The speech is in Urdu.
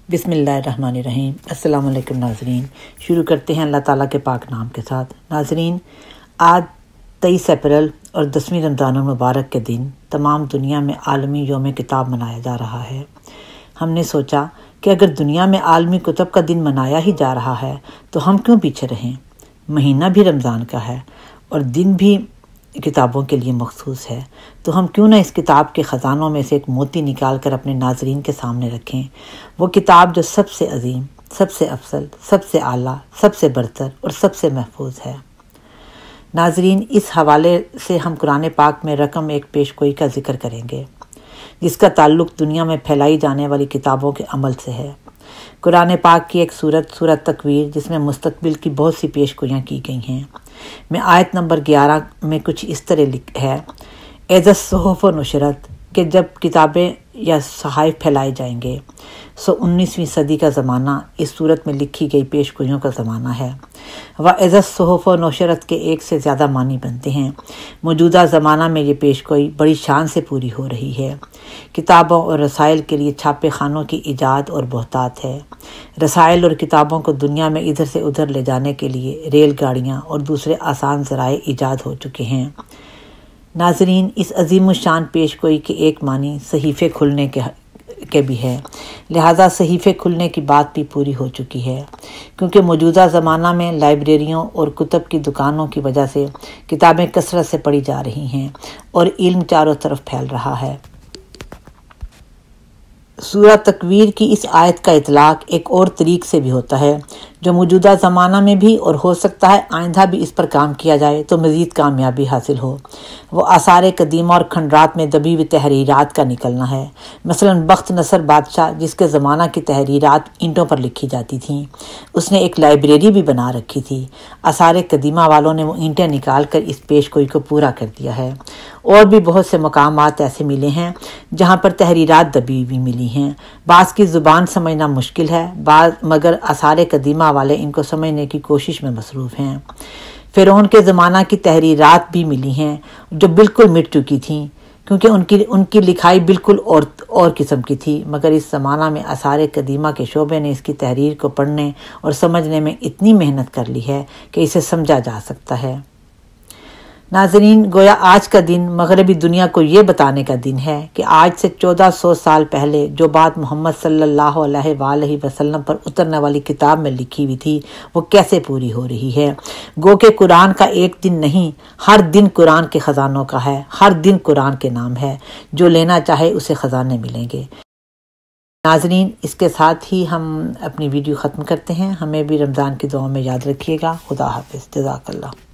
بسم اللہ الرحمن الرحیم۔ السلام علیکم ناظرین، شروع کرتے ہیں اللہ تعالیٰ کے پاک نام کے ساتھ۔ ناظرین، آج 23 اپریل اور 10ویں رمضان المبارک کے دن تمام دنیا میں عالمی یوم کتاب منایا جا رہا ہے۔ ہم نے سوچا کہ اگر دنیا میں عالمی کتب کا دن منایا ہی جا رہا ہے تو ہم کیوں پیچھے رہیں۔ مہینہ بھی رمضان کا ہے اور دن بھی کتابوں کے لیے مخصوص ہے، تو ہم کیوں نہ اس کتاب کے خزانوں میں سے ایک موتی نکال کر اپنے ناظرین کے سامنے رکھیں، وہ کتاب جو سب سے عظیم، سب سے افضل، سب سے اعلیٰ، سب سے برتر اور سب سے محفوظ ہے۔ ناظرین، اس حوالے سے ہم قرآن پاک میں رقم 1 پیشگوئی کا ذکر کریں گے، جس کا تعلق دنیا میں پھیلائی جانے والی کتابوں کے عمل سے ہے۔ قرآن پاک کی ایک سورت تکویر، جس میں مستقبل کی بہت سی پیشگوئیاں کی گئی ہیں، میں آیت نمبر 11 میں کچھ اس طرح ہے: اذا الصحف نشرت، کہ جب کتابیں یا صحائف پھیلائے جائیں گے۔ 19ویں صدی کا زمانہ اس صورت میں لکھی گئی پیشگوئیوں کا زمانہ ہے۔ وَإِذَا الصُّحُفُ نُشِرَتْ کے ایک سے زیادہ معنی بنتے ہیں۔ موجودہ زمانہ میں یہ پیشگوئی بڑی شان سے پوری ہو رہی ہے۔ کتابوں اور رسائل کے لیے چھاپے خانوں کی ایجاد اور بہتات ہے۔ رسائل اور کتابوں کو دنیا میں ادھر سے ادھر لے جانے کے لیے ریل گاڑیاں اور دوسرے آسان ذرائع ایجاد ہو چکے ہیں۔ ناظرین، اس عظیم الشان پیشگوئی کے ایک معنی صحیفے کھلنے کے بھی ہے، لہٰذا صحیفے کھلنے کی بات بھی پوری ہو چکی ہے، کیونکہ موجودہ زمانہ میں لائبریریوں اور کتب کی دکانوں کی وجہ سے کتابیں کثرت سے پڑھی جا رہی ہیں اور علم چاروں طرف پھیل رہا ہے۔ سورہ تکویر کی اس آیت کا اطلاق ایک اور طریق سے بھی ہوتا ہے، جو موجودہ زمانہ میں بھی اور ہو سکتا ہے آئندہ بھی اس پر کام کیا جائے تو مزید کامیابی حاصل ہو۔ وہ آثار قدیمہ اور کھنڈرات میں دبی ہوئی تحریرات کا نکلنا ہے۔ مثلاً بخت نصر بادشاہ، جس کے زمانہ کی تحریرات اینٹوں پر لکھی جاتی تھیں، اس نے ایک لائبریری بھی بنا رکھی تھی۔ آثار قدیمہ والوں نے وہ اینٹیں نکال کر اس پیشگوئی کو پورا کر دیا ہے۔ اور بھی بہت سے مقامات ایسے ملے ہیں جہاں پر تحریرات دبی ہوئی ملی ہیں۔ بعض کی زبان سمجھنا مشکل ہے، مگر آثار قدیمہ والے ان کو سمجھنے کی کوشش میں مصروف ہیں۔ فرعون کے زمانہ کی تحریرات بھی ملی ہیں جو بالکل مٹ چکی تھیں، کیونکہ ان کی لکھائی بالکل اور قسم کی تھی، مگر اس زمانہ میں آثار قدیمہ کے شعبے نے اس کی تحریر کو پڑھنے اور سمجھنے میں اتنی محنت کر لی ہے کہ اسے سمجھا جا سکتا ہے۔ ناظرین، گویا آج کا دن مغربی دنیا کو یہ بتانے کا دن ہے کہ آج سے 1400 سال پہلے جو بات محمد صلی اللہ علیہ وآلہ وسلم پر اترنے والی کتاب میں لکھی ہوئی تھی، وہ کیسے پوری ہو رہی ہے۔ گو کہ قرآن کا ایک دن نہیں، ہر دن قرآن کے خزانوں کا ہے، ہر دن قرآن کے نام ہے، جو لینا چاہے اسے خزانے ملیں گے۔ ناظرین، اس کے ساتھ ہی ہم اپنی ویڈیو ختم کرتے ہیں۔ ہمیں بھی رمضان کی دعاؤں میں یاد رکھیے گا۔ خدا حافظ، جزاک اللہ۔